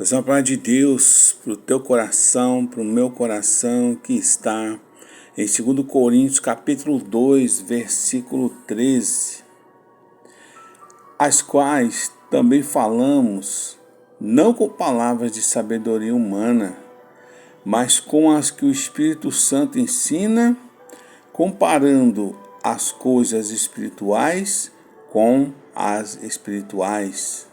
Essa é uma palavra de Deus para o teu coração, para o meu coração, que está em 2 Coríntios capítulo 2, versículo 13, as quais também falamos, não com palavras de sabedoria humana, mas com as que o Espírito Santo ensina, comparando as coisas espirituais com as espirituais.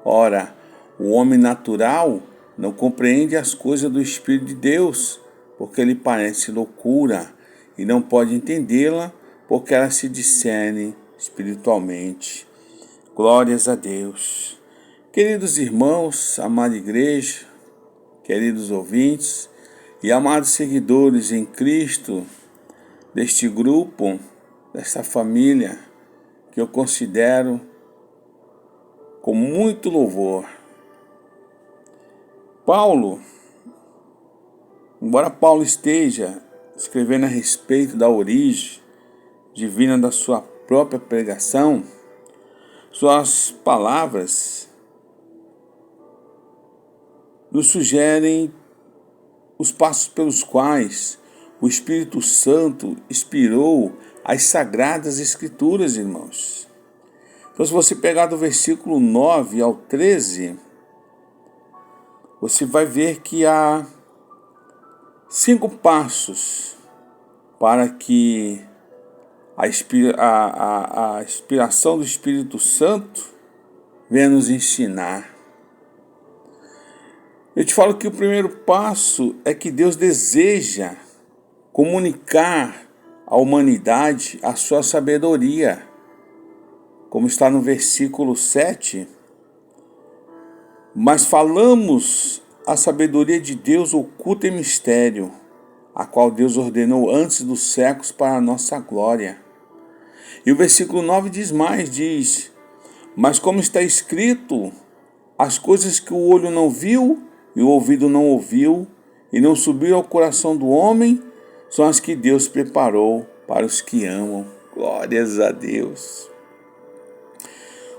Ora, o homem natural não compreende as coisas do Espírito de Deus, porque lhe parece loucura, e não pode entendê-la, porque elas se discernem espiritualmente. Glórias a Deus. Queridos irmãos, amada igreja, queridos ouvintes e amados seguidores em Cristo, deste grupo, desta família, que eu considero com muito louvor. Paulo, embora Paulo esteja escrevendo a respeito da origem divina da sua própria pregação, suas palavras nos sugerem os passos pelos quais o Espírito Santo inspirou as Sagradas Escrituras, irmãos. Então, se você pegar do versículo 9 ao 13, você vai ver que há 5 passos para que a inspiração do Espírito Santo venha nos ensinar. Eu te falo que o primeiro passo é que Deus deseja comunicar à humanidade a sua sabedoria, como está no versículo 7. Mas falamos a sabedoria de Deus oculta em mistério, a qual Deus ordenou antes dos séculos para a nossa glória. E o versículo 9 diz mais, mas como está escrito, as coisas que o olho não viu e o ouvido não ouviu e não subiram ao coração do homem, são as que Deus preparou para os que amam. Glórias a Deus.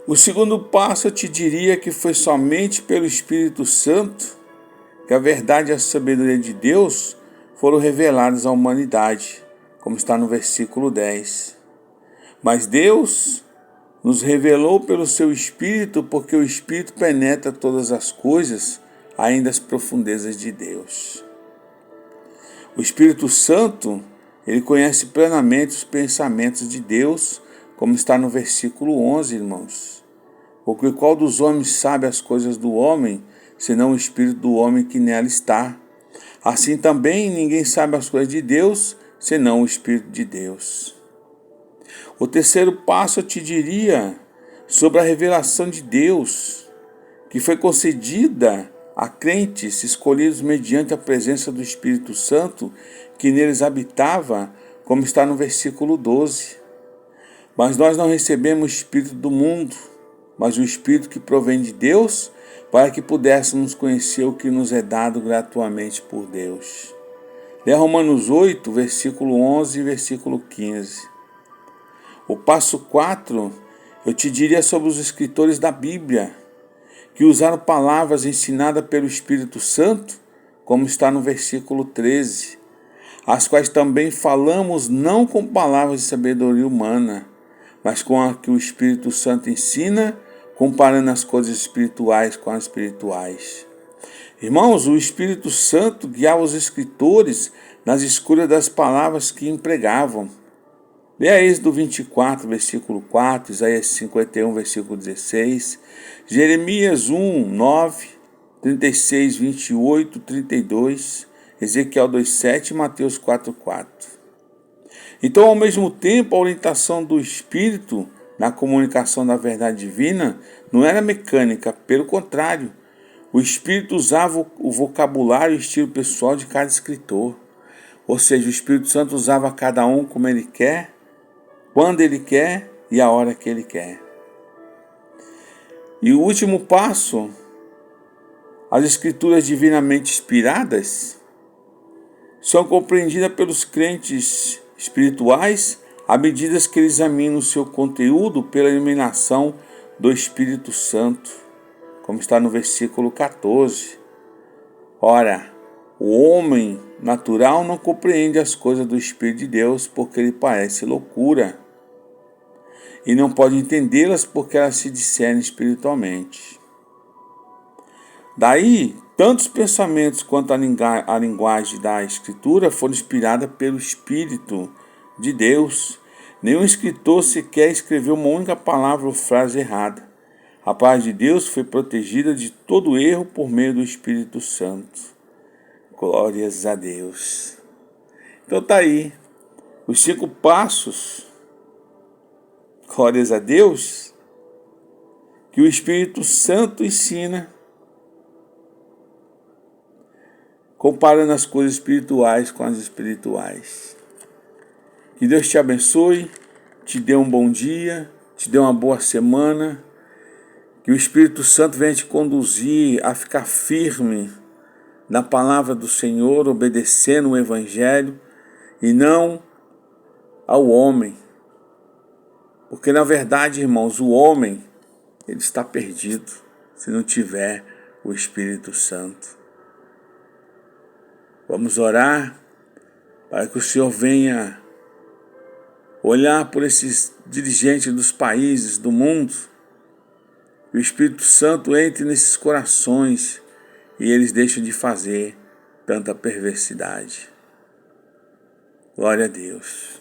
O segundo passo eu te diria que foi somente pelo Espírito Santo que a verdade e a sabedoria de Deus foram reveladas à humanidade, como está no versículo 10. Mas Deus nos revelou pelo seu Espírito, porque o Espírito penetra todas as coisas, ainda as profundezas de Deus. O Espírito Santo, ele conhece plenamente os pensamentos de Deus, como está no versículo 11, irmãos. Porque qual dos homens sabe as coisas do homem, senão o Espírito do homem que nela está? Assim também ninguém sabe as coisas de Deus, senão o Espírito de Deus. O terceiro passo eu te diria sobre a revelação de Deus, que foi concedida a crentes escolhidos mediante a presença do Espírito Santo, que neles habitava, como está no versículo 12. Mas nós não recebemos o Espírito do mundo, mas o Espírito que provém de Deus, para que pudéssemos conhecer o que nos é dado gratuitamente por Deus. Lê Romanos 8, versículo 11 e versículo 15. O passo 4, eu te diria sobre os escritores da Bíblia, que usaram palavras ensinadas pelo Espírito Santo, como está no versículo 13, as quais também falamos não com palavras de sabedoria humana, mas com a que o Espírito Santo ensina, comparando as coisas espirituais com as espirituais. Irmãos, o Espírito Santo guiava os escritores nas escolhas das palavras que empregavam. Leia Êxodo 24, versículo 4, Isaías 51, versículo 16, Jeremias 1, 9, 36, 28, 32, Ezequiel 2, 7 e Mateus 4, 4. Então, ao mesmo tempo, a orientação do Espírito na comunicação da verdade divina não era mecânica, pelo contrário, o Espírito usava o vocabulário e estilo pessoal de cada escritor. Ou seja, o Espírito Santo usava cada um como ele quer, quando ele quer e a hora que ele quer. E o último passo, as escrituras divinamente inspiradas são compreendidas pelos crentes espirituais à medida que eles examinam o seu conteúdo pela iluminação do Espírito Santo, como está no versículo 14. Ora, o homem natural não compreende as coisas do Espírito de Deus, porque lhe parece loucura, e não pode entendê-las porque elas se discernem espiritualmente. Daí, tanto os pensamentos quanto a linguagem da Escritura foram inspiradas pelo Espírito de Deus. Nenhum escritor sequer escreveu uma única palavra ou frase errada. A palavra de Deus foi protegida de todo erro por meio do Espírito Santo. Glórias a Deus. Então tá aí, os 5 passos, glórias a Deus, que o Espírito Santo ensina, comparando as coisas espirituais com as espirituais. Que Deus te abençoe, te dê um bom dia, te dê uma boa semana, que o Espírito Santo venha te conduzir a ficar firme na palavra do Senhor, obedecendo o Evangelho e não ao homem. Porque na verdade, irmãos, o homem, ele está perdido se não tiver o Espírito Santo. Vamos orar para que o Senhor venha olhar por esses dirigentes dos países, do mundo, e o Espírito Santo entre nesses corações e eles deixam de fazer tanta perversidade. Glória a Deus.